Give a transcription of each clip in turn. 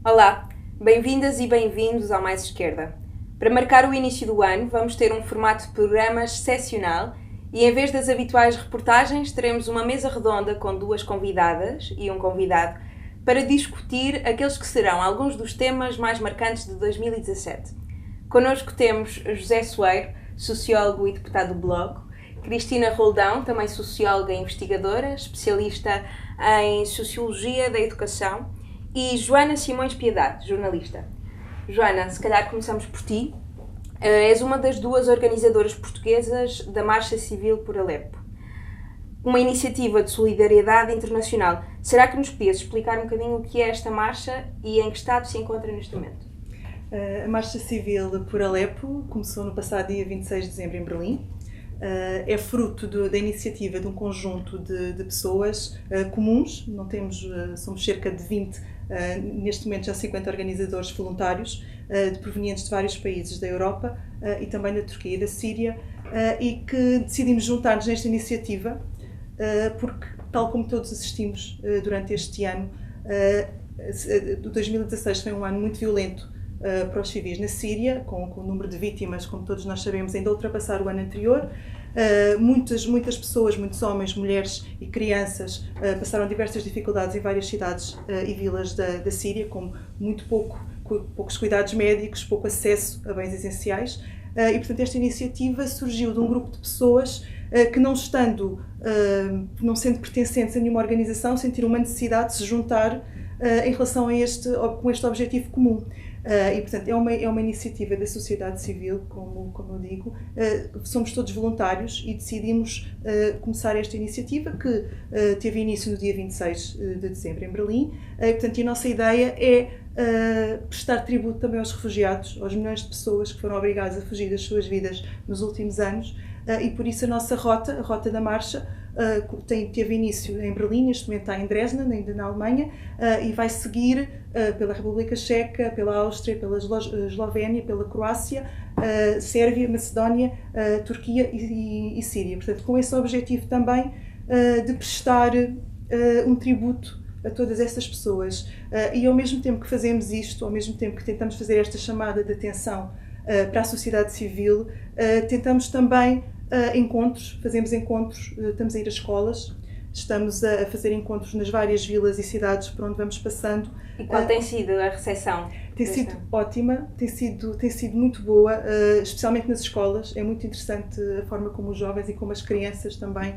Olá, bem-vindas e bem-vindos ao Mais Esquerda. Para marcar o início do ano, vamos ter um formato de programa excepcional e, em vez das habituais reportagens, teremos uma mesa redonda com duas convidadas e um convidado para discutir aqueles que serão alguns dos temas mais marcantes de 2017. Connosco temos José Soeiro, sociólogo e deputado do Bloco, Cristina Roldão, também socióloga e investigadora, especialista em Sociologia da Educação, e Joana Simões Piedade, jornalista. Joana, se calhar começamos por ti. És uma das duas organizadoras portuguesas da Marcha Civil por Alepo, uma iniciativa de solidariedade internacional. Será que nos podias explicar um bocadinho o que é esta marcha e em que estado se encontra neste momento? A Marcha Civil por Alepo começou no passado dia 26 de dezembro em Berlim. É fruto da iniciativa de um conjunto de pessoas comuns. Não temos, somos cerca de 20, neste momento já 50 organizadores voluntários, provenientes de vários países da Europa e também da Turquia e da Síria, e que decidimos juntar-nos nesta iniciativa porque, tal como todos assistimos durante este ano, 2016 foi um ano muito violento para os civis na Síria, com o número de vítimas, como todos nós sabemos, ainda a ultrapassar o ano anterior. Muitas pessoas, muitos homens, mulheres e crianças passaram diversas dificuldades em várias cidades e vilas da Síria, como poucos cuidados médicos, pouco acesso a bens essenciais. E, portanto, esta iniciativa surgiu de um grupo de pessoas que, não sendo pertencentes a nenhuma organização, sentiram uma necessidade de se juntar em relação com este objetivo comum. E, portanto, é uma iniciativa da sociedade civil, como eu digo. Somos todos voluntários e decidimos começar esta iniciativa, que teve início no dia 26 de dezembro em Berlim. Portanto, a nossa ideia é prestar tributo também aos refugiados, aos milhões de pessoas que foram obrigadas a fugir das suas vidas nos últimos anos, e por isso a nossa rota, a rota da marcha, teve início em Berlim, neste momento está em Dresden, ainda na Alemanha, e vai seguir pela República Checa, pela Áustria, pela Eslovénia, pela Croácia, Sérvia, Macedónia, Turquia e Síria. Portanto, com esse objetivo também de prestar um tributo a todas essas pessoas. E ao mesmo tempo que fazemos isto, ao mesmo tempo que tentamos fazer esta chamada de atenção para a sociedade civil, tentamos também fazemos encontros, estamos a ir às escolas, estamos a fazer encontros nas várias vilas e cidades por onde vamos passando. E qual tem sido a recepção? Tem sido ótima, tem sido muito boa, especialmente nas escolas. É muito interessante a forma como os jovens e como as crianças também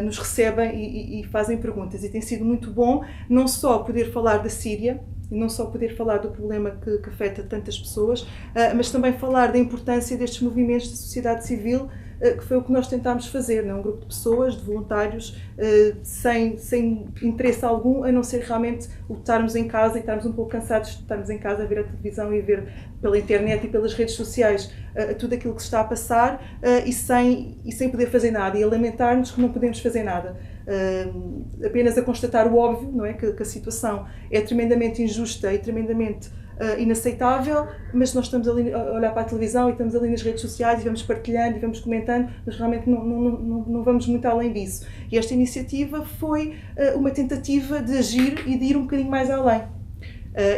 nos recebem e fazem perguntas. E tem sido muito bom não só poder falar da Síria, e não só poder falar do problema que afeta tantas pessoas, mas também falar da importância destes movimentos de sociedade civil, que foi o que nós tentámos fazer, não? Um grupo de pessoas, de voluntários, sem interesse algum, a não ser realmente o de estarmos em casa e estarmos um pouco cansados de estarmos em casa a ver a televisão e a ver pela internet e pelas redes sociais tudo aquilo que se está a passar, e sem poder fazer nada, e a lamentar-nos que não podemos fazer nada. Apenas a constatar o óbvio, não é? Que a situação é tremendamente injusta e tremendamente inaceitável, mas nós estamos ali a olhar para a televisão e estamos ali nas redes sociais e vamos partilhando e vamos comentando, mas realmente não vamos muito além disso. E esta iniciativa foi uma tentativa de agir e de ir um bocadinho mais além.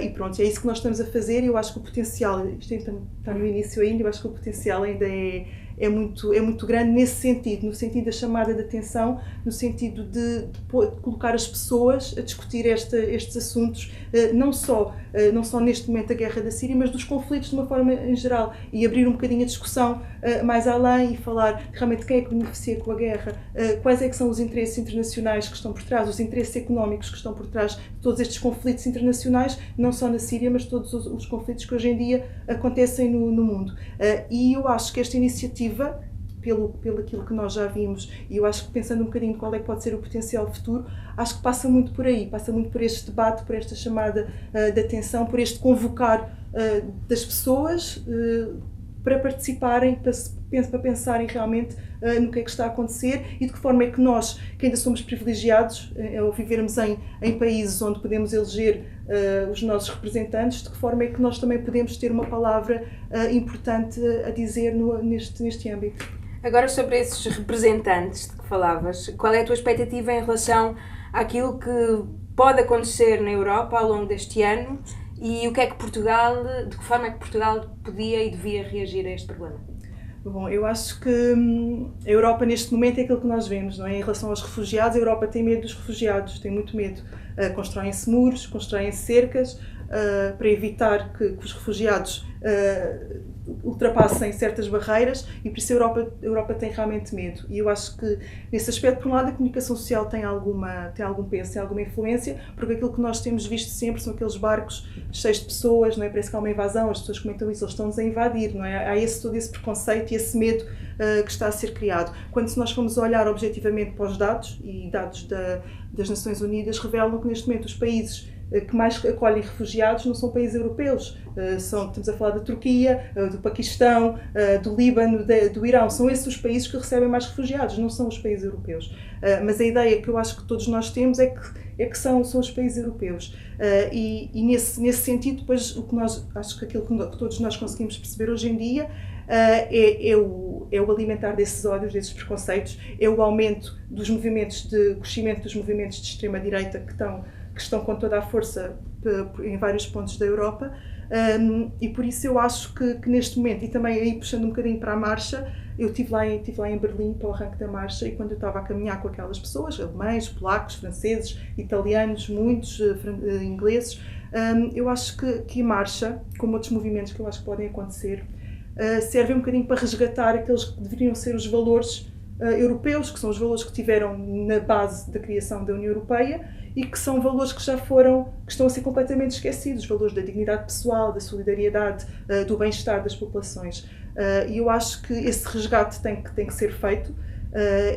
E pronto, é isso que nós estamos a fazer. Eu acho que o potencial, isto está no início ainda, eu acho que o potencial ainda é muito grande nesse sentido, no sentido da chamada de atenção, no sentido de colocar as pessoas a discutir estes assuntos, não só neste momento a guerra da Síria, mas dos conflitos de uma forma em geral, e abrir um bocadinho a discussão mais além e falar realmente quem é que beneficia com a guerra, quais é que são os interesses internacionais que estão por trás, os interesses económicos que estão por trás de todos estes conflitos internacionais, não só na Síria, mas todos os conflitos que hoje em dia acontecem no mundo. E eu acho que esta iniciativa, pelo aquilo que nós já vimos, e eu acho que pensando um bocadinho qual é que pode ser o potencial futuro, acho que passa muito por aí, passa muito por este debate, por esta chamada de atenção, por este convocar das pessoas para participarem, para pensarem realmente no que é que está a acontecer e de que forma é que nós, que ainda somos privilegiados ao vivermos em países onde podemos eleger os nossos representantes, de que forma é que nós também podemos ter uma palavra importante a dizer neste âmbito. Agora, sobre esses representantes de que falavas, qual é a tua expectativa em relação àquilo que pode acontecer na Europa ao longo deste ano E o que é que de que forma é que Portugal podia e devia reagir a este problema? Bom, eu acho que a Europa neste momento é aquilo que nós vemos, não é? Em relação aos refugiados, a Europa tem medo dos refugiados, tem muito medo. Constroem-se muros, constroem-se cercas para evitar que os refugiados ultrapassem certas barreiras e por isso a Europa tem realmente medo. E eu acho que nesse aspecto, por um lado, a comunicação social tem algum peso, tem alguma influência, porque aquilo que nós temos visto sempre são aqueles barcos cheios de pessoas, não é? Parece que há uma invasão, as pessoas comentam isso, eles estão-nos a invadir, não é? Há todo esse preconceito e esse medo que está a ser criado. Quando se nós formos olhar objetivamente para os dados, e dados das Nações Unidas revelam que neste momento os países que mais acolhem refugiados não são países europeus, estamos a falar da Turquia, do Paquistão, do Líbano, do Irão, são esses os países que recebem mais refugiados, não são os países europeus. Mas a ideia que eu acho que todos nós temos é que são os países europeus. E nesse sentido, depois, acho que aquilo que todos nós conseguimos perceber hoje em dia é o alimentar desses ódios, desses preconceitos, é o aumento dos movimentos crescimento dos movimentos de extrema-direita que estão com toda a força em vários pontos da Europa, e por isso eu acho que neste momento, e também aí puxando um bocadinho para a marcha, eu estive lá em Berlim para o arranque da marcha e quando eu estava a caminhar com aquelas pessoas, alemães, polacos, franceses, italianos, muitos, ingleses, eu acho que a marcha, como outros movimentos que eu acho que podem acontecer, servem um bocadinho para resgatar aqueles que deveriam ser os valores europeus, que são os valores que tiveram na base da criação da União Europeia e que são valores que estão a ser completamente esquecidos, os valores da dignidade pessoal, da solidariedade, do bem-estar das populações. E eu acho que esse resgate tem que ser feito.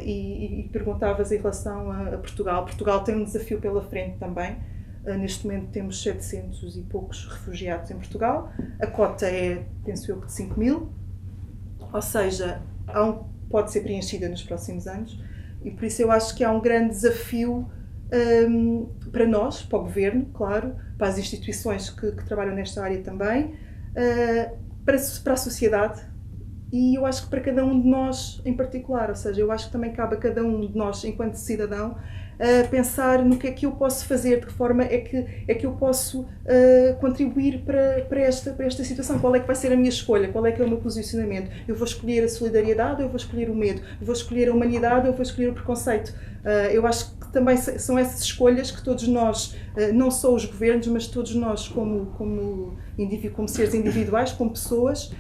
E perguntavas em relação a Portugal. Portugal tem um desafio pela frente também. Neste momento temos 700 e poucos refugiados em Portugal. A cota é, penso eu, de 5 mil. Ou seja, pode ser preenchida nos próximos anos. E por isso eu acho que há um grande desafio para nós, para o Governo, claro, para as instituições que trabalham nesta área também, para a sociedade e eu acho que para cada um de nós em particular, ou seja, eu acho que também cabe a cada um de nós, enquanto cidadão, pensar no que é que eu posso fazer, de que forma é que eu posso contribuir para esta situação, qual é que vai ser a minha escolha, qual é que é o meu posicionamento. Eu vou escolher a solidariedade ou eu vou escolher o medo? Eu vou escolher a humanidade ou eu vou escolher o preconceito? Eu acho que também são essas escolhas que todos nós, não só os governos, mas todos nós como seres individuais, como pessoas,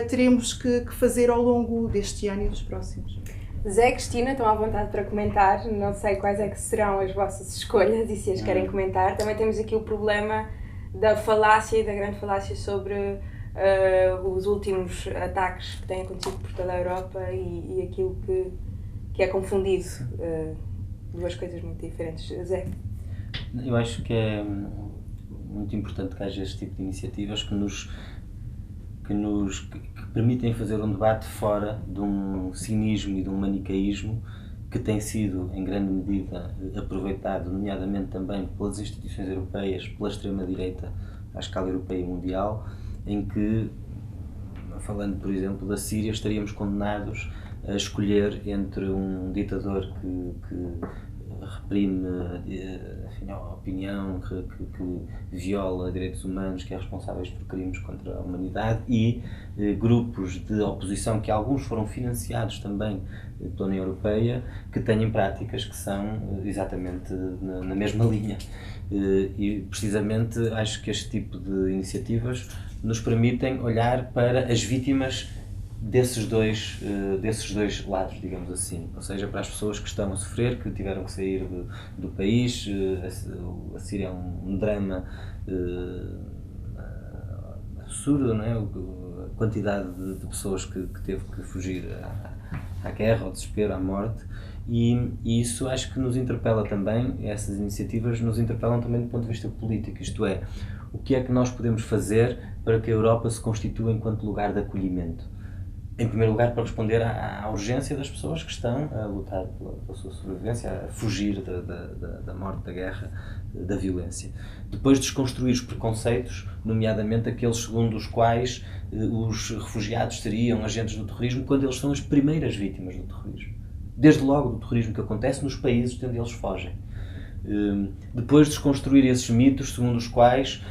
teremos que fazer ao longo deste ano e dos próximos. Zé e Cristina, estão à vontade para comentar, não sei quais é que serão as vossas escolhas e se as querem comentar. Também temos aqui o problema da falácia e da grande falácia sobre os últimos ataques que têm acontecido por toda a Europa e aquilo que é confundido, duas coisas muito diferentes. Zé? Eu acho que é muito importante que haja este tipo de iniciativas que permitem fazer um debate fora de um cinismo e de um manicaísmo que tem sido, em grande medida, aproveitado, nomeadamente também pelas instituições europeias, pela extrema-direita à escala europeia e mundial, em que, falando, por exemplo, da Síria, estaríamos condenados a escolher entre um ditador que reprime enfim, a opinião, que viola direitos humanos, que é responsável por crimes contra a humanidade e grupos de oposição, que alguns foram financiados também pela União Europeia, que têm práticas que são exatamente na mesma linha. E precisamente acho que este tipo de iniciativas nos permitem olhar para as vítimas desses dois lados, digamos assim, ou seja, para as pessoas que estão a sofrer, que tiveram que sair do país. A Síria é um drama absurdo, não é? A quantidade de pessoas que teve que fugir à guerra, ao desespero, à morte, e isso acho que nos interpela também, essas iniciativas nos interpelam também do ponto de vista político, isto é, o que é que nós podemos fazer para que a Europa se constitua enquanto lugar de acolhimento? Em primeiro lugar, para responder à urgência das pessoas que estão a lutar pela sua sobrevivência, a fugir da morte, da guerra, da violência. Depois, desconstruir os preconceitos, nomeadamente aqueles segundo os quais os refugiados seriam agentes do terrorismo, quando eles são as primeiras vítimas do terrorismo. Desde logo do terrorismo que acontece nos países de onde eles fogem. depois desconstruir esses mitos segundo os quais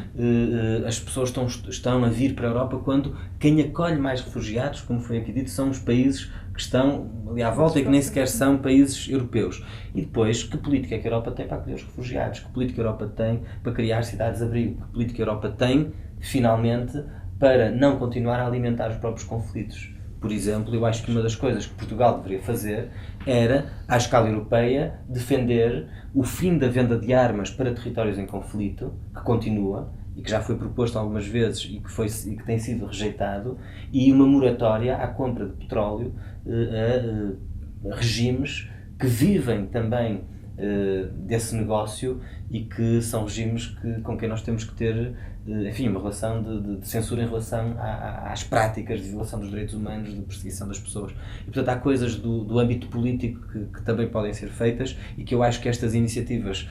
as pessoas estão a vir para a Europa quando quem acolhe mais refugiados, como foi aqui dito, são os países que estão ali à volta e que nem sequer são países europeus. E depois, que política é que a Europa tem para acolher os refugiados? Que política a Europa tem para criar cidades-abrigo? Que política a Europa tem, finalmente, para não continuar a alimentar os próprios conflitos? Por exemplo, eu acho que uma das coisas que Portugal deveria fazer era, à escala europeia, defender o fim da venda de armas para territórios em conflito, que continua e que já foi proposto algumas vezes e que tem sido rejeitado, e uma moratória à compra de petróleo a regimes que vivem também desse negócio e que são regimes com quem nós temos que ter, enfim, uma relação de censura em relação às práticas de violação dos direitos humanos, de perseguição das pessoas. E, portanto, há coisas do âmbito político que também podem ser feitas e que eu acho que estas iniciativas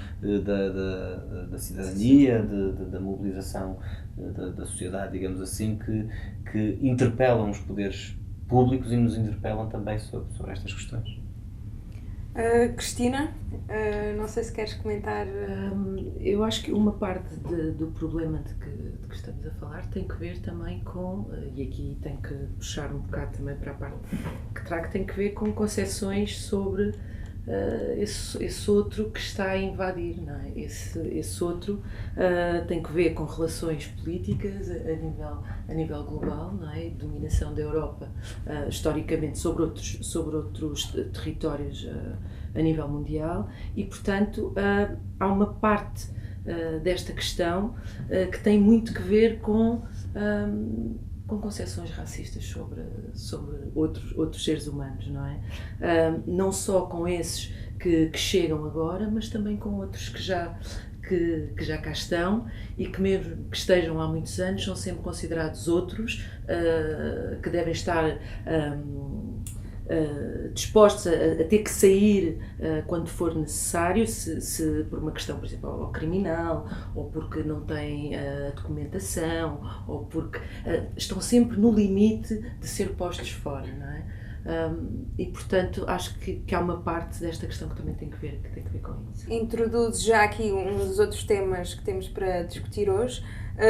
da cidadania, da mobilização da sociedade, digamos assim, que interpelam os poderes públicos e nos interpelam também sobre estas questões. Cristina, não sei se queres comentar. Eu acho que uma parte do problema de que estamos a falar tem que ver também com, e aqui tem que puxar um bocado também para a parte que trago, tem que ver com concepções sobre esse outro que está a invadir, não é? Esse outro tem que ver com relações políticas a nível global, não é? Dominação da Europa historicamente sobre outros territórios a nível mundial e, portanto, há uma parte desta questão que tem muito que ver com concepções racistas sobre outros seres humanos, não é? Não só com esses que chegam agora, mas também com outros que já cá estão e que, mesmo que estejam há muitos anos, são sempre considerados outros, que devem estar dispostos a ter que sair quando for necessário, se por uma questão, por exemplo, ou criminal, ou porque não têm documentação, ou porque estão sempre no limite de ser postos fora, não é? E, portanto, acho que há uma parte desta questão que também tem que ver com isso. Introduzes já aqui um dos outros temas que temos para discutir hoje.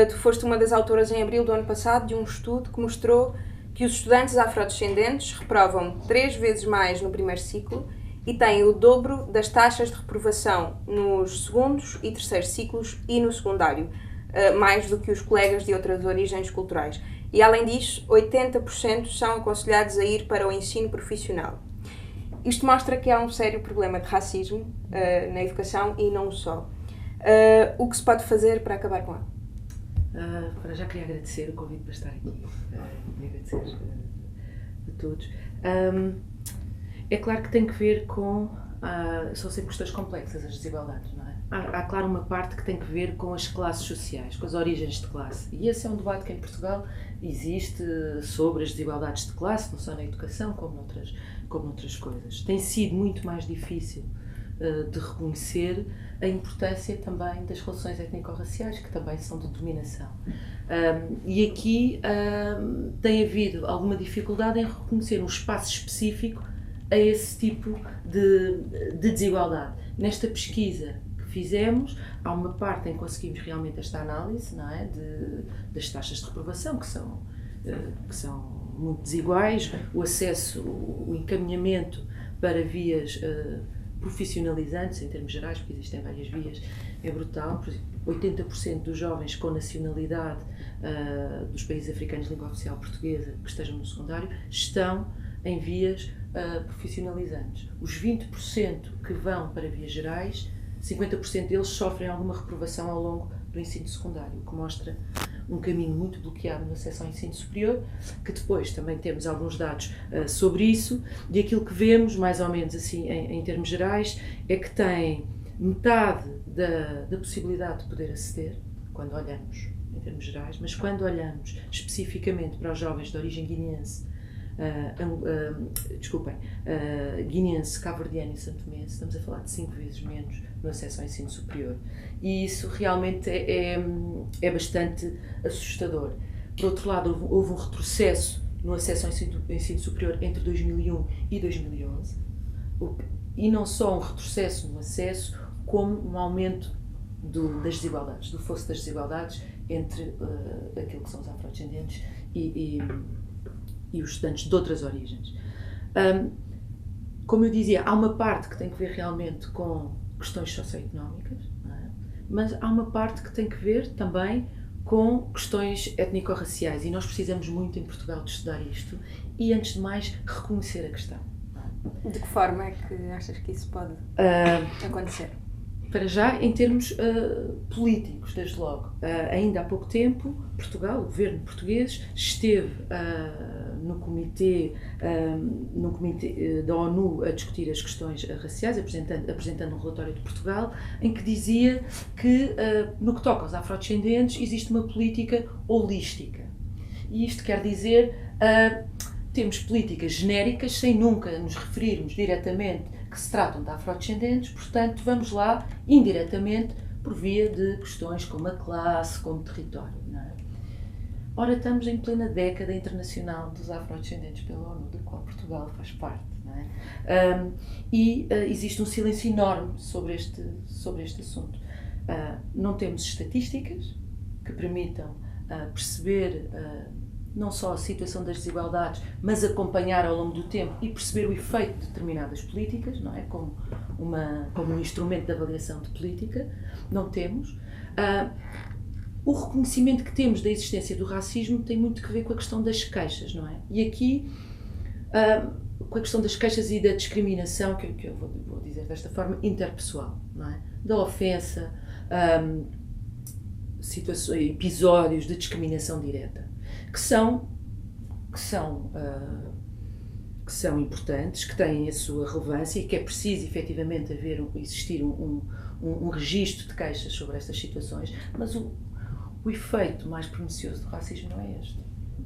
Tu foste uma das autoras em abril do ano passado de um estudo que mostrou que os estudantes afrodescendentes reprovam 3 vezes mais no primeiro ciclo e têm o dobro das taxas de reprovação nos segundos e terceiros ciclos e no secundário, mais do que os colegas de outras origens culturais. E, além disso, 80% são aconselhados a ir para o ensino profissional. Isto mostra que há um sério problema de racismo na educação e não só. O que se pode fazer para acabar com ele? Já queria agradecer o convite para estar aqui, queria agradecer a todos. É claro que tem que ver com, são sempre questões complexas as desigualdades, não é? Há claro uma parte que tem que ver com as classes sociais, com as origens de classe, e esse é um debate que em Portugal existe sobre as desigualdades de classe, não só na educação como noutras coisas. Tem sido muito mais difícil de reconhecer a importância também das relações étnico-raciais, que também são de dominação. E aqui tem havido alguma dificuldade em reconhecer um espaço específico a esse tipo de desigualdade. Nesta pesquisa que fizemos, há uma parte em que conseguimos realmente esta análise, não é, das taxas de reprovação, que são muito desiguais, o acesso, o encaminhamento para vias profissionalizantes, em termos gerais, porque existem várias vias, é brutal. Por exemplo, 80% dos jovens com nacionalidade dos países africanos de língua oficial portuguesa que estejam no secundário estão em vias profissionalizantes. Os 20% que vão para vias gerais, 50% deles sofrem alguma reprovação ao longo do ensino secundário, o que mostra um caminho muito bloqueado no acesso ao ensino superior, que depois também temos alguns dados sobre isso, e aquilo que vemos, mais ou menos assim em termos gerais, é que tem metade da possibilidade de poder aceder, quando olhamos em termos gerais, mas quando olhamos especificamente para os jovens de origem guineense, guineense, cabo-verdiano e santomense, estamos a falar de 5 vezes menos no acesso ao ensino superior. E isso realmente é bastante assustador. Por outro lado, houve um retrocesso no acesso ao ensino superior entre 2001 e 2011. E não só um retrocesso no acesso, como um aumento das desigualdades, do fosso das desigualdades entre aquilo que são os afrodescendentes e os estudantes de outras origens. Como eu dizia, há uma parte que tem que ver realmente com questões socioeconómicas, não é? Mas há uma parte que tem que ver também com questões étnico-raciais, e nós precisamos muito em Portugal de estudar isto e, antes de mais, reconhecer a questão. De que forma é que achas que isso pode acontecer? Para já, em termos políticos, desde logo. Ainda há pouco tempo, Portugal, o governo português, esteve num comitê da ONU a discutir as questões raciais, apresentando um relatório de Portugal, em que dizia que, no que toca aos afrodescendentes, existe uma política holística. E isto quer dizer, temos políticas genéricas, sem nunca nos referirmos diretamente que se tratam de afrodescendentes, portanto, vamos lá, indiretamente, por via de questões como a classe, como território. Não é? Ora, estamos em plena década internacional dos afrodescendentes pela ONU, da qual Portugal faz parte. Não é? Existe um silêncio enorme sobre este assunto. Não temos estatísticas que permitam perceber não só a situação das desigualdades, mas acompanhar ao longo do tempo e perceber o efeito de determinadas políticas, não é? Como um instrumento de avaliação de política. Não temos. O reconhecimento que temos da existência do racismo tem muito que ver com a questão das queixas, não é? E aqui, com a questão das queixas e da discriminação, que eu vou dizer desta forma, interpessoal, não é? Da ofensa, episódios de discriminação direta, que são importantes, que têm a sua relevância e que é preciso efetivamente existir um registro de queixas sobre estas situações, mas o efeito mais pernicioso do racismo não é este.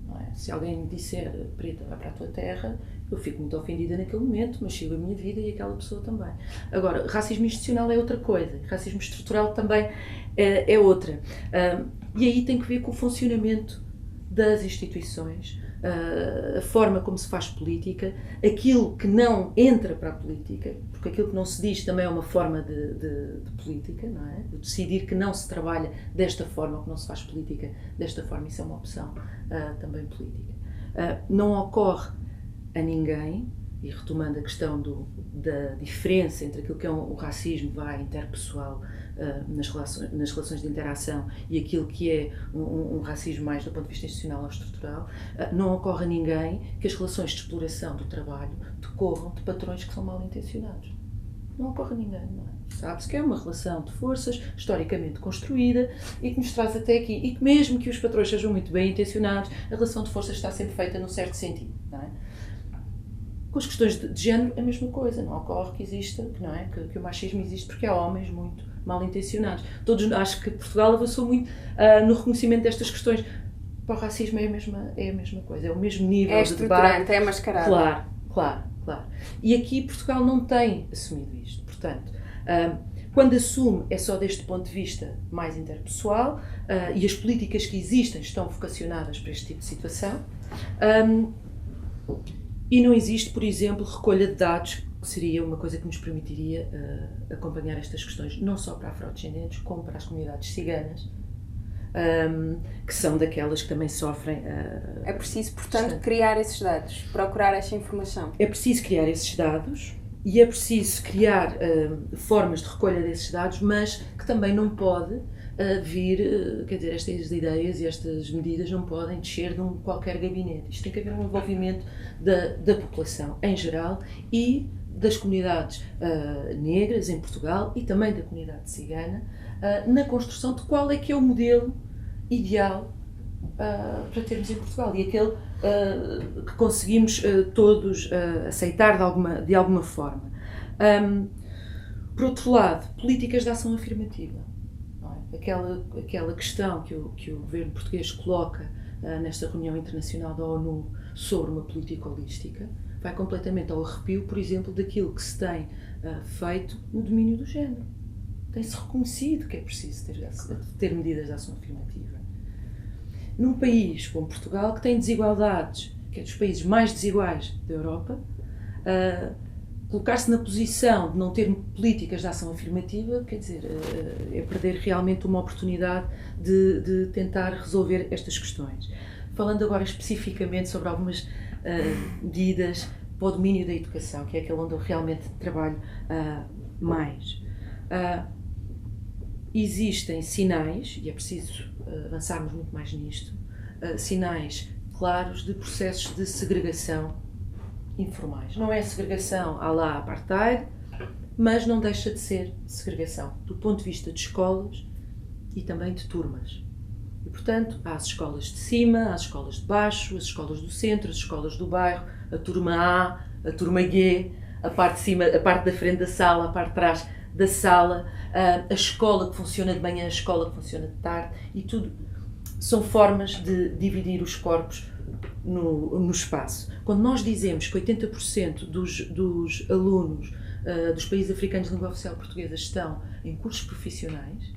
Não é? Se alguém me disser, preta, vai para a tua terra, eu fico muito ofendida naquele momento, mas sigo a minha vida e aquela pessoa também. Agora, racismo institucional é outra coisa, racismo estrutural também é outra. E aí tem que ver com o funcionamento das instituições, a forma como se faz política, aquilo que não entra para a política, porque aquilo que não se diz também é uma forma de política, não é? De decidir que não se trabalha desta forma, que não se faz política desta forma, isso é uma opção também política. Não ocorre a ninguém, e retomando a questão da diferença entre aquilo que é o racismo interpessoal nas relações de interação e aquilo que é um racismo mais do ponto de vista institucional ou estrutural, não ocorre a ninguém que as relações de exploração do trabalho decorram de patrões que são mal intencionados. Não ocorre a ninguém, não é? Sabe-se que é uma relação de forças historicamente construída e que nos traz até aqui, e que mesmo que os patrões sejam muito bem intencionados, a relação de forças está sempre feita num certo sentido, não é? Com as questões de género, a mesma coisa. Não ocorre que exista, não é? Que o machismo existe porque há homens muito mal intencionados. Acho que Portugal avançou muito no reconhecimento destas questões. Para o racismo é a mesma coisa, é o mesmo nível de debate. É mascarado. Claro. E aqui Portugal não tem assumido isto. Portanto, quando assume, é só deste ponto de vista mais interpessoal, e as políticas que existem estão vocacionadas para este tipo de situação. E não existe, por exemplo, recolha de dados, que seria uma coisa que nos permitiria acompanhar estas questões, não só para afrodescendentes, como para as comunidades ciganas, que são daquelas que também sofrem. É preciso, portanto, criar esses dados, procurar essa informação. É preciso criar esses dados e é preciso criar formas de recolha desses dados, mas que também não pode quer dizer, estas ideias e estas medidas não podem descer de qualquer gabinete. Isto tem que haver um envolvimento da população em geral e das comunidades negras em Portugal e também da comunidade cigana na construção de qual é que é o modelo ideal para termos em Portugal e aquele que conseguimos todos aceitar de alguma forma. Por outro lado, políticas de ação afirmativa. Aquela questão que o governo português coloca nesta reunião internacional da ONU sobre uma política holística vai completamente ao arrepio, por exemplo, daquilo que se tem feito no domínio do género. Tem-se reconhecido que é preciso ter medidas de ação afirmativa. Num país como Portugal, que tem desigualdades, que é dos países mais desiguais da Europa, colocar-se na posição de não ter políticas de ação afirmativa, quer dizer, é perder realmente uma oportunidade de tentar resolver estas questões. Falando agora especificamente sobre algumas medidas para o domínio da educação, que é aquele onde eu realmente trabalho mais. Existem sinais, e é preciso avançarmos muito mais nisto, sinais claros de processos de segregação informais. Não é segregação à la apartheid, mas não deixa de ser segregação do ponto de vista de escolas e também de turmas. E, portanto, há as escolas de cima, as escolas de baixo, as escolas do centro, as escolas do bairro, a turma A, a turma G, a parte de cima, a parte da frente da sala, a parte de trás da sala, a escola que funciona de manhã, a escola que funciona de tarde, e tudo são formas de dividir os corpos no espaço. Quando nós dizemos que 80% dos alunos dos países africanos de língua oficial portuguesa estão em cursos profissionais,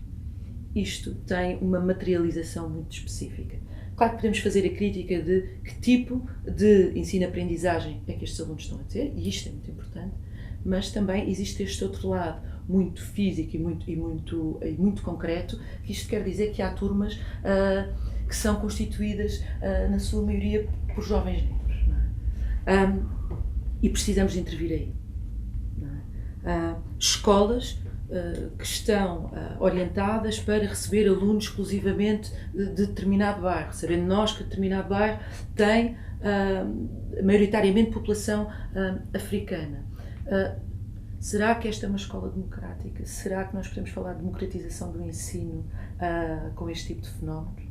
isto tem uma materialização muito específica. Claro que podemos fazer a crítica de que tipo de ensino-aprendizagem é que estes alunos estão a ter, e isto é muito importante, mas também existe este outro lado muito físico e muito concreto, que isto quer dizer que há turmas que são constituídas, na sua maioria, por jovens negros. Não é? E precisamos de intervir aí. Não é? Escolas que estão orientadas para receber alunos exclusivamente de determinado bairro, sabendo nós que determinado bairro tem maioritariamente população africana. Será que esta é uma escola democrática? Será que nós podemos falar de democratização do ensino com este tipo de fenómenos?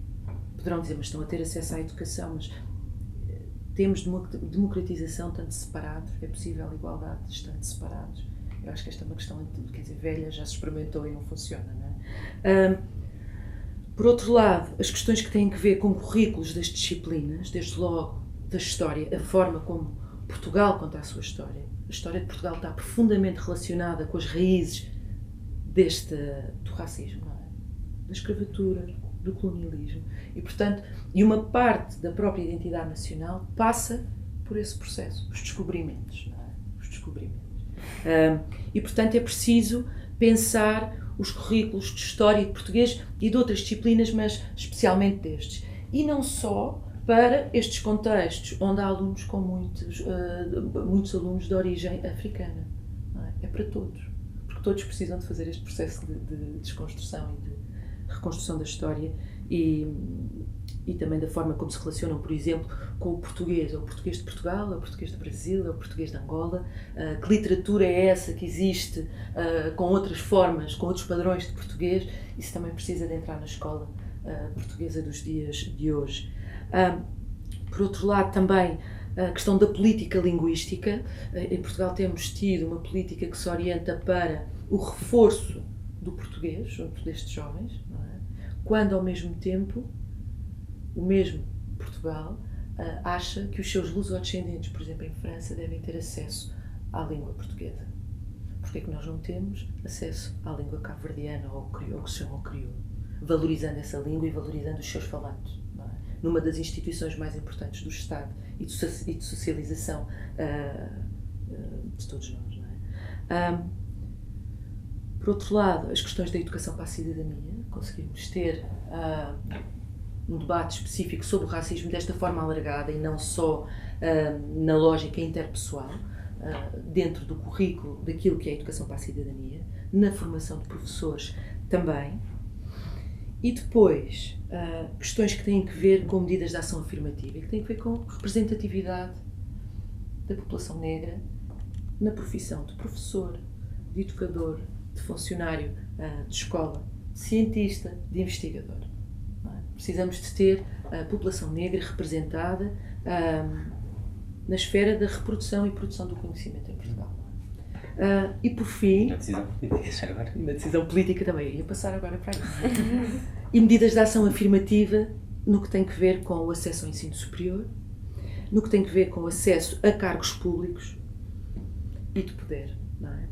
Poderão dizer, mas estão a ter acesso à educação, mas temos democratização tanto separados? É possível a igualdade estando separados? Eu acho que esta é uma questão, quer dizer, velha, já se experimentou e não funciona, não é? Por outro lado, as questões que têm a ver com currículos das disciplinas, desde logo da história, a forma como Portugal conta a sua história. A história de Portugal está profundamente relacionada com as raízes do racismo, não é? Da escravatura, do colonialismo. E, portanto, uma parte da própria identidade nacional passa por esse processo, os descobrimentos, não é? Os descobrimentos. E, portanto, é preciso pensar os currículos de história de português e de outras disciplinas, mas especialmente destes. E não só para estes contextos onde há alunos com muitos alunos de origem africana. Não é? É para todos, porque todos precisam de fazer este processo de desconstrução e de reconstrução da história e também da forma como se relacionam, por exemplo, com o português. É o português de Portugal, é o português do Brasil, é o português de Angola. Que literatura é essa que existe com outras formas, com outros padrões de português? Isso também precisa de entrar na escola portuguesa dos dias de hoje. Por outro lado, também a questão da política linguística. Em Portugal temos tido uma política que se orienta para o reforço do português junto destes jovens, não é? Quando ao mesmo tempo o mesmo Portugal acha que os seus lusodescendentes, por exemplo em França, devem ter acesso à língua portuguesa. Porque é que nós não temos acesso à língua cabo-verdiana ou o que se chama o crioulo, valorizando essa língua e valorizando os seus falantes, não é? Numa das instituições mais importantes do Estado e de socialização de todos nós, não é? Por outro lado, as questões da educação para a cidadania, conseguimos ter um debate específico sobre o racismo desta forma alargada e não só na lógica interpessoal, dentro do currículo daquilo que é a educação para a cidadania, na formação de professores também. E depois, questões que têm a ver com medidas de ação afirmativa e que têm a ver com representatividade da população negra na profissão de professor, de educador, de funcionário de escola, de cientista, de investigador. Não é? Precisamos de ter a população negra representada na esfera da reprodução e produção do conhecimento em Portugal. E por fim... Na decisão política, já agora. Na decisão política também, ia passar agora para isso. E medidas de ação afirmativa no que tem a ver com o acesso ao ensino superior, no que tem a ver com o acesso a cargos públicos e de poder, não é?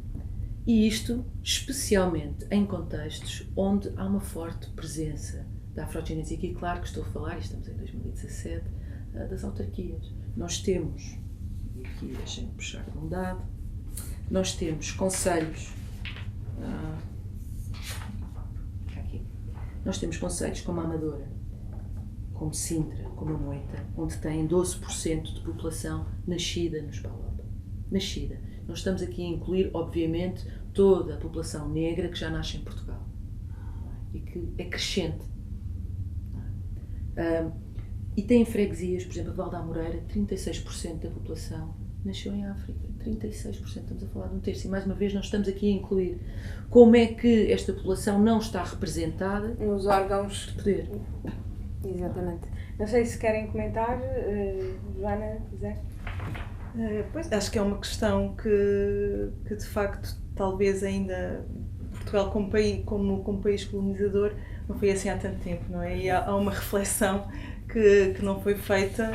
E isto, especialmente em contextos onde há uma forte presença da afrogenesia. Aqui, claro que estou a falar, e estamos em 2017, das autarquias. Nós temos, e aqui deixem-me puxar de um dado, nós temos concelhos. Nós temos concelhos como a Amadora, como Sintra, como a Moita, onde têm 12% de população nascida nos PALOP. Nascida. Nós estamos aqui a incluir, obviamente, toda a população negra que já nasce em Portugal e que é crescente. E tem freguesias, por exemplo, a Val da Amoreira, 36% da população nasceu em África. 36%, estamos a falar de um terço. E mais uma vez nós estamos aqui a incluir como é que esta população não está representada nos órgãos de poder. Exatamente. Não sei se querem comentar, Joana, Zé? Pois, acho que é uma questão que de facto, talvez ainda Portugal como país colonizador não foi assim há tanto tempo, não é? E há uma reflexão que não foi feita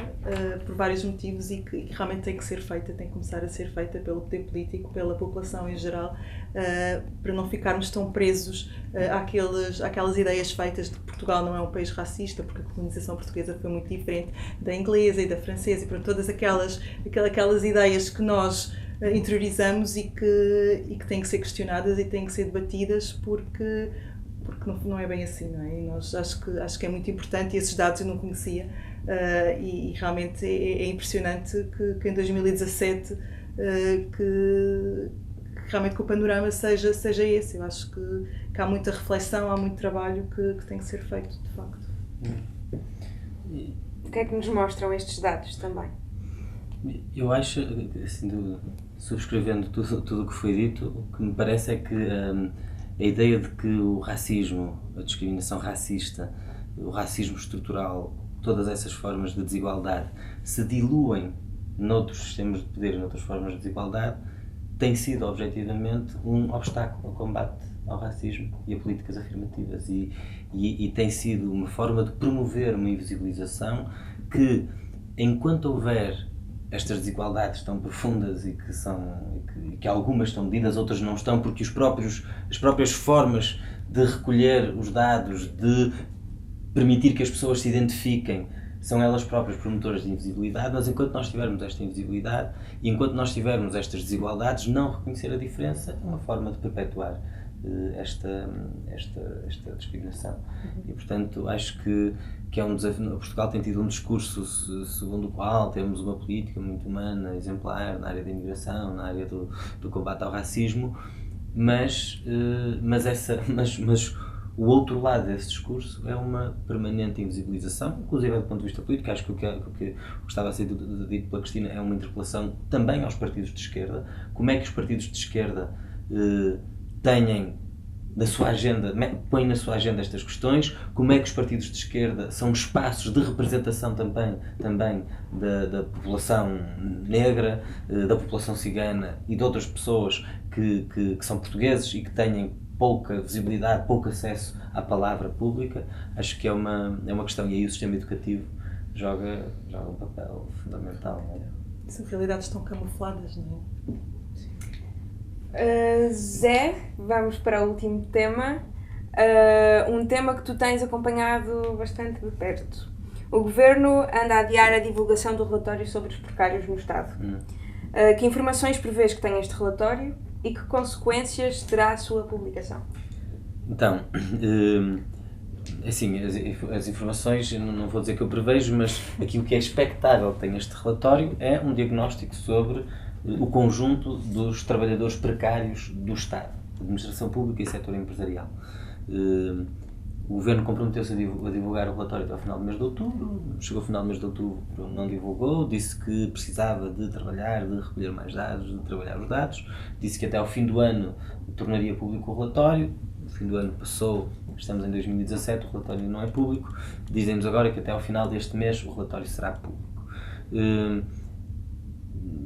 por vários motivos e que realmente tem que ser feita, tem que começar a ser feita pelo poder político, pela população em geral, para não ficarmos tão presos àquelas ideias feitas de que Portugal não é um país racista, porque a colonização portuguesa foi muito diferente da inglesa e da francesa, e por todas aquelas ideias que nós interiorizamos e que têm que ser questionadas e têm que ser debatidas porque não é bem assim, não é? E nós acho que é muito importante, e esses dados eu não conhecia, e realmente é impressionante que em 2017 que realmente que o panorama seja esse. Eu acho que há muita reflexão, há muito trabalho que tem que ser feito, de facto. O que é que nos mostram estes dados também? Eu acho, assim, subscrevendo tudo o que foi dito, o que me parece é que a ideia de que o racismo, a discriminação racista, o racismo estrutural, todas essas formas de desigualdade se diluem noutros sistemas de poder e noutras formas de desigualdade, tem sido objetivamente um obstáculo ao combate ao racismo e a políticas afirmativas e tem sido uma forma de promover uma invisibilização que, enquanto houver estas desigualdades tão profundas e que algumas estão medidas, outras não estão, porque as próprias formas de recolher os dados, de permitir que as pessoas se identifiquem, são elas próprias promotoras de invisibilidade, mas enquanto nós tivermos esta invisibilidade e enquanto nós tivermos estas desigualdades, não reconhecer a diferença é uma forma de perpetuar esta discriminação. E, portanto, acho que é um desafio. Portugal tem tido um discurso segundo o qual temos uma política muito humana, exemplar, na área da imigração, na área do combate ao racismo, mas o outro lado desse discurso é uma permanente invisibilização, inclusive do ponto de vista político. Acho que o que estava a ser dito pela Cristina é uma interpelação também aos partidos de esquerda. Como é que os partidos de esquerda têm na sua agenda, põem na sua agenda estas questões, como é que os partidos de esquerda são espaços de representação também da população negra, da população cigana e de outras pessoas que são portugueses e que têm pouca visibilidade, pouco acesso à palavra pública. Acho que é uma questão, e aí o sistema educativo joga um papel fundamental. Não é? São realidades tão camufladas, não é? Zé, vamos para o último tema, um tema que tu tens acompanhado bastante de perto. O Governo anda a adiar a divulgação do relatório sobre os precários no Estado. Que informações prevês que tem este relatório e que consequências terá a sua publicação? Então, assim, as informações, não vou dizer que eu prevejo, mas aquilo que é expectável que tenha este relatório é um diagnóstico sobre o conjunto dos trabalhadores precários do Estado, administração pública e setor empresarial. O Governo comprometeu-se a divulgar o relatório até ao final do mês de outubro, chegou ao final do mês de outubro, não divulgou, disse que precisava de trabalhar, de recolher mais dados, de trabalhar os dados, disse que até ao fim do ano tornaria público o relatório. O fim do ano passou, estamos em 2017, o relatório não é público, dizem-nos agora que até ao final deste mês o relatório será público.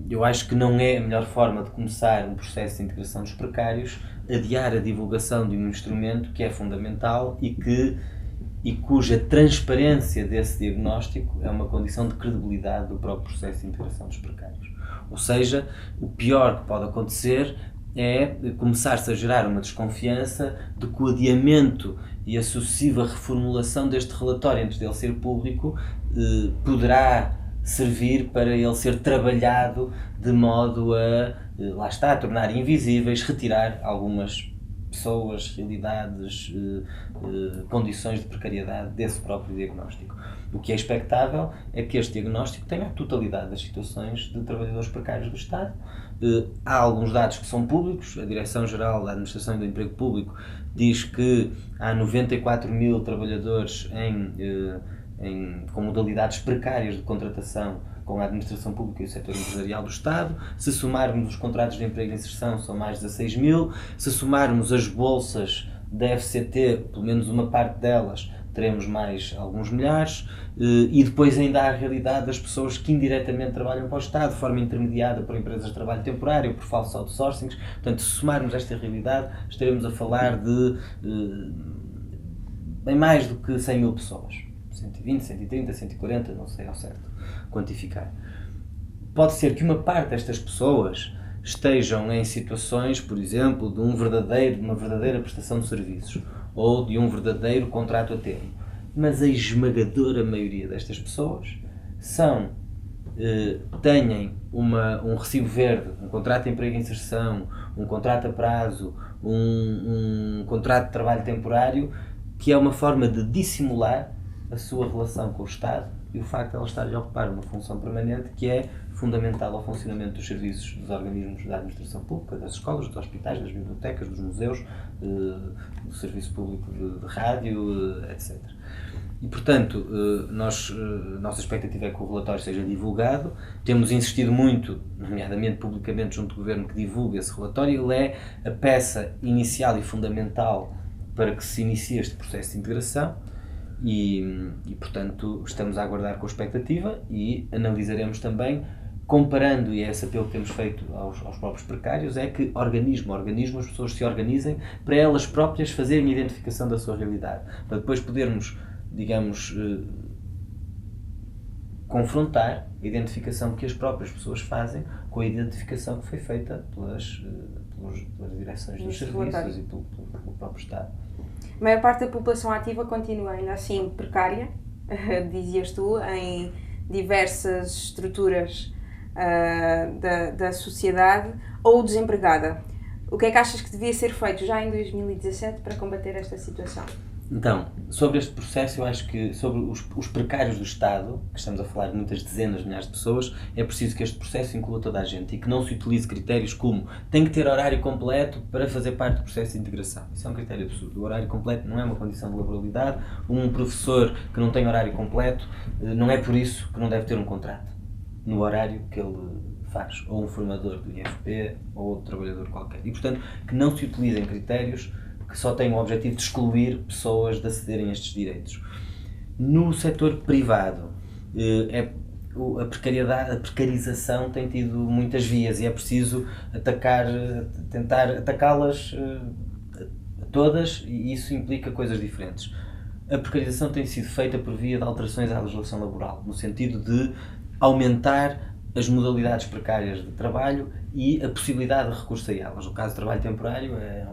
Eu acho que não é a melhor forma de começar um processo de integração dos precários adiar a divulgação de um instrumento que é fundamental e cuja transparência desse diagnóstico é uma condição de credibilidade do próprio processo de integração dos precários. Ou seja, o pior que pode acontecer é começar-se a gerar uma desconfiança de que o adiamento e a sucessiva reformulação deste relatório antes dele ser público poderá servir para ele ser trabalhado de modo a, lá está, a tornar invisíveis, retirar algumas pessoas, realidades, condições de precariedade desse próprio diagnóstico. O que é expectável é que este diagnóstico tenha a totalidade das situações de trabalhadores precários do Estado. Há alguns dados que são públicos. A Direção-Geral da Administração e do Emprego Público diz que há 94 mil trabalhadores com modalidades precárias de contratação com a administração pública e o setor empresarial do Estado. Se somarmos os contratos de emprego e inserção, são mais de 16 mil. Se somarmos as bolsas da FCT, pelo menos uma parte delas, teremos mais alguns milhares. E depois ainda há a realidade das pessoas que indiretamente trabalham para o Estado, de forma intermediada por empresas de trabalho temporário, por falsos outsourcings. Portanto, se somarmos esta realidade, estaremos a falar de bem mais do que 100 mil pessoas. 120, 130, 140, não sei ao certo quantificar. Pode ser que uma parte destas pessoas estejam em situações, por exemplo, de uma verdadeira prestação de serviços ou de um verdadeiro contrato a termo. Mas a esmagadora maioria destas pessoas têm um recibo verde, um contrato de emprego e inserção, um contrato a prazo, um contrato de trabalho temporário, que é uma forma de dissimular a sua relação com o Estado e o facto de ela estar a ocupar uma função permanente que é fundamental ao funcionamento dos serviços dos organismos da administração pública, das escolas, dos hospitais, das bibliotecas, dos museus, do serviço público de rádio, etc. E, portanto, nossa expectativa é que o relatório seja divulgado. Temos insistido muito, nomeadamente publicamente junto do Governo, que divulgue esse relatório. Ele é a peça inicial e fundamental para que se inicie este processo de integração. E, portanto, estamos a aguardar com expectativa e analisaremos também, comparando, e é esse apelo que temos feito aos próprios precários, é que organismo as pessoas se organizem para elas próprias fazerem a identificação da sua realidade, para depois podermos, digamos, confrontar a identificação que as próprias pessoas fazem com a identificação que foi feita pelas direções dos serviços e pelo próprio Estado. A maior parte da população ativa continua ainda assim precária, dizias tu, em diversas estruturas da sociedade, ou desempregada. O que é que achas que devia ser feito já em 2017 para combater esta situação? Então, sobre este processo, eu acho que sobre os precários do Estado, que estamos a falar de muitas dezenas de milhares de pessoas, é preciso que este processo inclua toda a gente e que não se utilize critérios como tem que ter horário completo para fazer parte do processo de integração. Isso é um critério absurdo. O horário completo não é uma condição de laboralidade. Um professor que não tem horário completo, não é por isso que não deve ter um contrato no horário que ele faz, ou um formador do IFP, ou outro trabalhador qualquer. E, portanto, que não se utilizem critérios que só têm o objetivo de excluir pessoas de acederem a estes direitos. No setor privado, a precarização tem tido muitas vias e é preciso tentar atacá-las todas, e isso implica coisas diferentes. A precarização tem sido feita por via de alterações à legislação laboral, no sentido de aumentar as modalidades precárias de trabalho e a possibilidade de recurso a elas. No caso do trabalho temporário é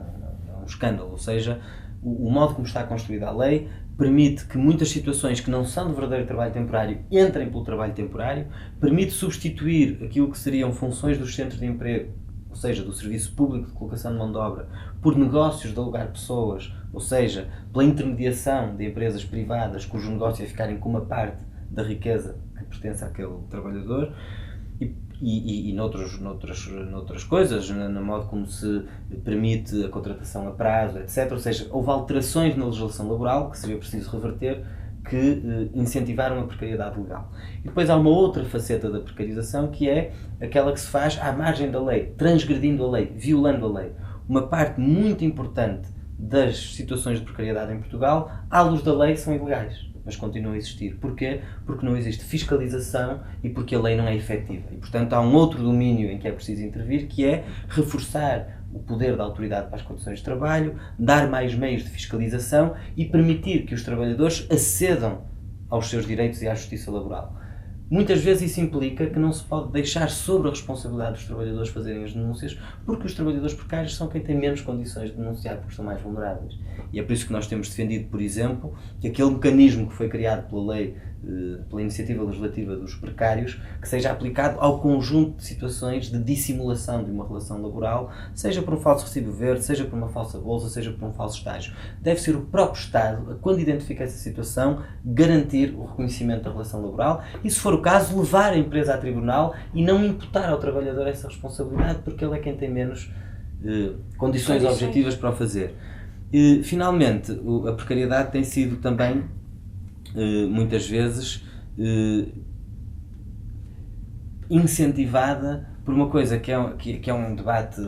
um escândalo, ou seja, o modo como está construída a lei permite que muitas situações que não são de verdadeiro trabalho temporário entrem pelo trabalho temporário, permite substituir aquilo que seriam funções dos centros de emprego, ou seja, do serviço público de colocação de mão de obra, por negócios de alugar pessoas, ou seja, pela intermediação de empresas privadas cujo negócio é ficarem com uma parte da riqueza que pertence àquele trabalhador, e noutras coisas, no modo como se permite a contratação a prazo, etc. Ou seja, houve alterações na legislação laboral que seria preciso reverter, que incentivaram a precariedade legal. E depois há uma outra faceta da precarização, que é aquela que se faz à margem da lei, transgredindo a lei, violando a lei. Uma parte muito importante das situações de precariedade em Portugal, à luz da lei, são ilegais, mas continuam a existir. Porquê? Porque não existe fiscalização e porque a lei não é efetiva. E, portanto, há um outro domínio em que é preciso intervir, que é reforçar o poder da autoridade para as condições de trabalho, dar mais meios de fiscalização e permitir que os trabalhadores acedam aos seus direitos e à justiça laboral. Muitas vezes isso implica que não se pode deixar sobre a responsabilidade dos trabalhadores fazerem as denúncias, porque os trabalhadores precários são quem tem menos condições de denunciar, porque são mais vulneráveis. E é por isso que nós temos defendido, por exemplo, que aquele mecanismo que foi criado pela lei pela iniciativa legislativa dos precários, que seja aplicado ao conjunto de situações de dissimulação de uma relação laboral, seja por um falso recibo verde, seja por uma falsa bolsa, seja por um falso estágio. Deve ser o próprio Estado, quando identifica essa situação, garantir o reconhecimento da relação laboral e, se for o caso, levar a empresa a tribunal e não imputar ao trabalhador essa responsabilidade, porque ele é quem tem menos condições objetivas para o fazer. Finalmente, a precariedade tem sido também muitas vezes incentivada por uma coisa que é um debate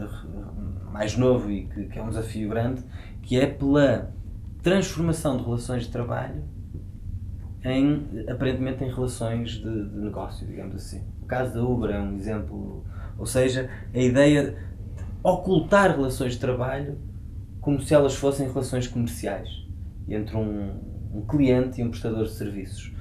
mais novo e que é um desafio grande, que é pela transformação de relações de trabalho aparentemente em relações de negócio, digamos assim. O caso da Uber é um exemplo, ou seja, a ideia de ocultar relações de trabalho como se elas fossem relações comerciais entre um cliente e um prestador de serviços,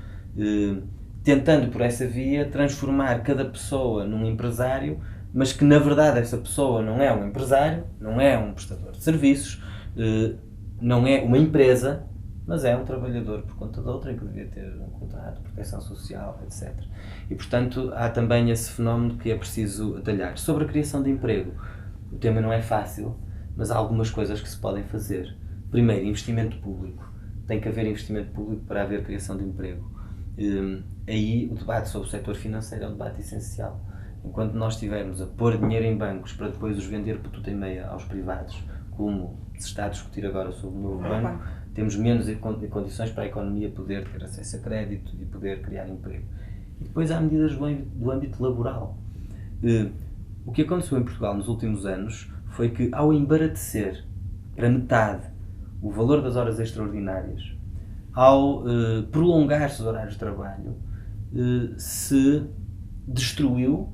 tentando por essa via transformar cada pessoa num empresário, mas que na verdade essa pessoa não é um empresário, não é um prestador de serviços, não é uma empresa, mas é um trabalhador por conta de outra, em que devia ter um contrato de proteção social, etc. E portanto há também esse fenómeno que é preciso atalhar. Sobre a criação de emprego, o tema não é fácil, mas há algumas coisas que se podem fazer. Primeiro, investimento público. Tem que haver investimento público para haver criação de emprego. Aí o debate sobre o setor financeiro é um debate essencial. Enquanto nós estivermos a pôr dinheiro em bancos para depois os vender por tudo em meia aos privados, como se está a discutir agora sobre o novo banco, temos menos condições para a economia poder ter acesso a crédito e poder criar emprego. E depois há medidas do âmbito laboral. O que aconteceu em Portugal nos últimos anos foi que, ao embaratecer para metade o valor das horas extraordinárias, ao prolongar-se os horários de trabalho, se destruiu,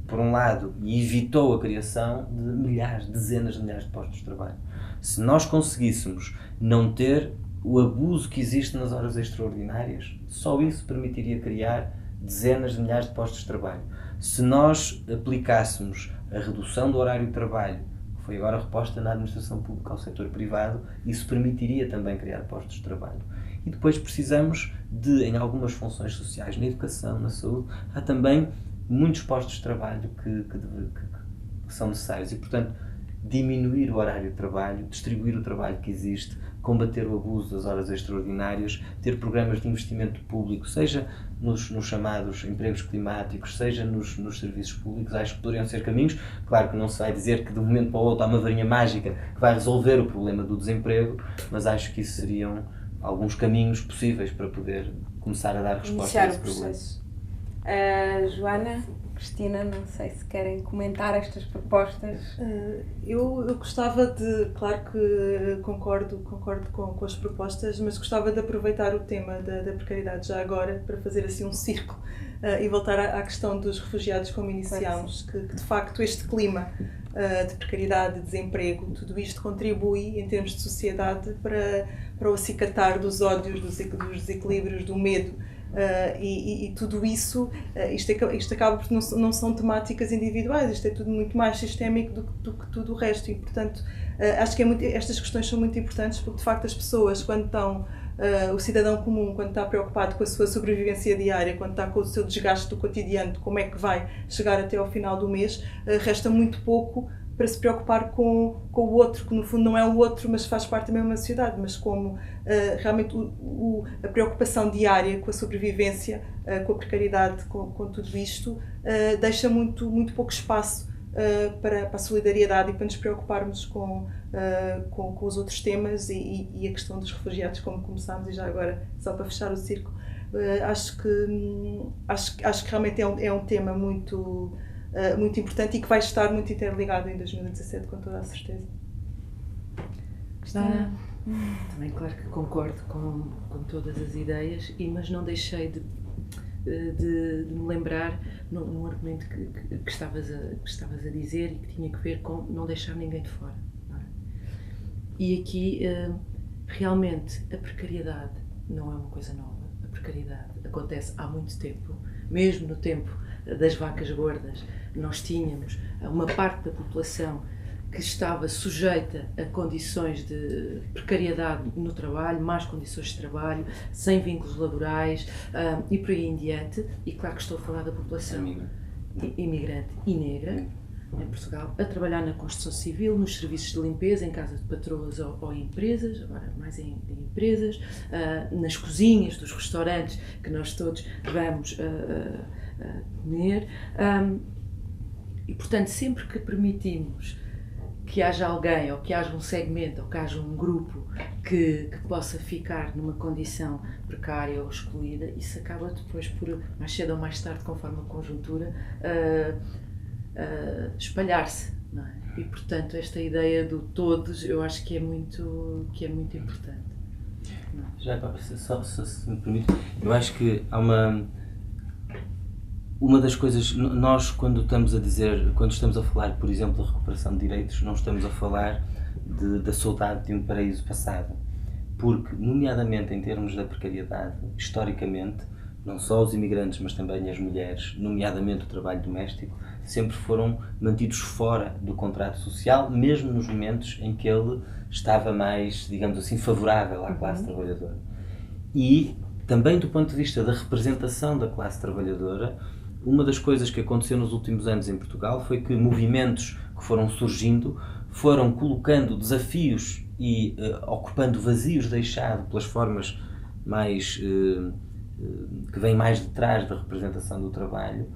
por um lado, e evitou a criação de milhares, dezenas de milhares de postos de trabalho. Se nós conseguíssemos não ter o abuso que existe nas horas extraordinárias, só isso permitiria criar dezenas de milhares de postos de trabalho. Se nós aplicássemos a redução do horário de trabalho, que foi agora reposta na administração pública ao setor privado, isso permitiria também criar postos de trabalho. E depois precisamos de, em algumas funções sociais, na educação, na saúde, há também muitos postos de trabalho que são necessários e, portanto, diminuir o horário de trabalho, distribuir o trabalho que existe, combater o abuso das horas extraordinárias, ter programas de investimento público, seja nos chamados empregos climáticos, seja nos serviços públicos, acho que poderiam ser caminhos. Claro que não se vai dizer que de um momento para o outro há uma varinha mágica que vai resolver o problema do desemprego, mas acho que isso seriam alguns caminhos possíveis para poder começar a dar resposta a esse problema. Joana, Cristina, não sei se querem comentar estas propostas. Eu gostava de, claro que concordo com as propostas, mas gostava de aproveitar o tema da precariedade já agora para fazer assim um círculo e voltar à questão dos refugiados como iniciámos, que de facto este clima de precariedade, de desemprego, tudo isto contribui em termos de sociedade para o acicatar dos ódios, dos desequilíbrios, do medo. E tudo isso, isto acaba por não são temáticas individuais, isto é tudo muito mais sistémico do que tudo o resto e, portanto, acho que estas questões são muito importantes porque, de facto, as pessoas, quando estão, o cidadão comum, quando está preocupado com a sua sobrevivência diária, quando está com o seu desgaste do cotidiano, de como é que vai chegar até ao final do mês, resta muito pouco para se preocupar com o outro, que no fundo não é o outro, mas faz parte da mesma sociedade, mas como realmente a preocupação diária com a sobrevivência, com a precariedade, com tudo isto, deixa muito pouco espaço para a solidariedade e para nos preocuparmos com os outros temas e a questão dos refugiados, como começámos, e já agora, só para fechar o círculo, acho que realmente é um tema muito importante e que vai estar muito interligado em 2017, com toda a certeza. Também, claro que concordo com todas as ideias, mas não deixei de me lembrar num argumento que estavas a dizer e que tinha que ver com não deixar ninguém de fora. Não é? E aqui, realmente, a precariedade não é uma coisa nova. A precariedade acontece há muito tempo, mesmo no tempo das vacas gordas. Nós tínhamos uma parte da população que estava sujeita a condições de precariedade no trabalho, más condições de trabalho, sem vínculos laborais e por aí em diante. E claro que estou a falar da população imigrante e negra em Portugal, a trabalhar na construção civil, nos serviços de limpeza, em casa de patroas ou em empresas, agora mais em empresas, nas cozinhas dos restaurantes que nós todos vamos comer. E, portanto, sempre que permitimos que haja alguém, ou que haja um segmento, ou que haja um grupo que possa ficar numa condição precária ou excluída, isso acaba depois por, mais cedo ou mais tarde, conforme a conjuntura, espalhar-se, não é? E, portanto, esta ideia do todos, eu acho que é muito importante. Não é? Já agora, se me permite, eu acho que há uma das coisas, nós quando estamos a falar, por exemplo, da recuperação de direitos, não estamos a falar da saudade de um paraíso passado, porque, nomeadamente em termos da precariedade, historicamente, não só os imigrantes, mas também as mulheres, nomeadamente o trabalho doméstico, sempre foram mantidos fora do contrato social, mesmo nos momentos em que ele estava mais, digamos assim, favorável à classe trabalhadora. E também do ponto de vista da representação da classe trabalhadora, uma das coisas que aconteceu nos últimos anos em Portugal foi que movimentos que foram surgindo foram colocando desafios e ocupando vazios deixados pelas formas mais que vêm mais de trás da representação do trabalho,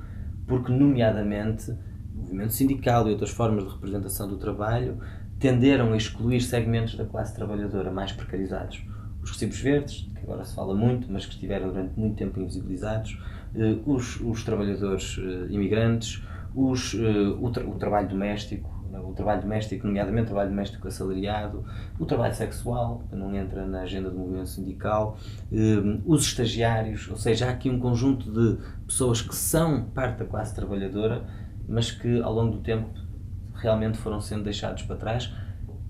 porque, nomeadamente, o movimento sindical e outras formas de representação do trabalho tenderam a excluir segmentos da classe trabalhadora mais precarizados. Os recibos verdes, que agora se fala muito, mas que estiveram durante muito tempo invisibilizados, os trabalhadores imigrantes, o trabalho doméstico, nomeadamente o trabalho doméstico assalariado, o trabalho sexual, que não entra na agenda do movimento sindical, os estagiários, ou seja, há aqui um conjunto de pessoas que são parte da classe trabalhadora, mas que ao longo do tempo realmente foram sendo deixados para trás,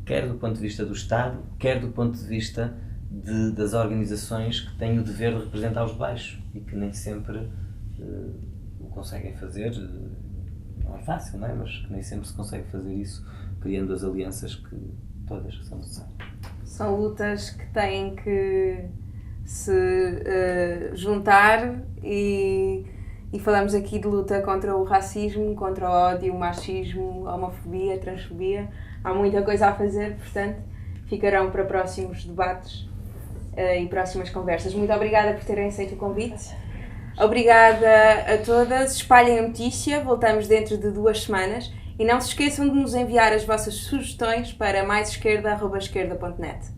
quer do ponto de vista do Estado, quer do ponto de vista das organizações que têm o dever de representar os de baixo e que nem sempre o conseguem fazer. Não é fácil, não é? Mas que nem sempre se consegue fazer isso, criando as alianças que todas são necessárias. São lutas que têm que se juntar e falamos aqui de luta contra o racismo, contra o ódio, o machismo, a homofobia, a transfobia. Há muita coisa a fazer, portanto, ficarão para próximos debates e próximas conversas. Muito obrigada por terem aceito o convite. Obrigada a todas. Espalhem a notícia. Voltamos dentro de 2 semanas. E não se esqueçam de nos enviar as vossas sugestões para maisesquerda@esquerda.net.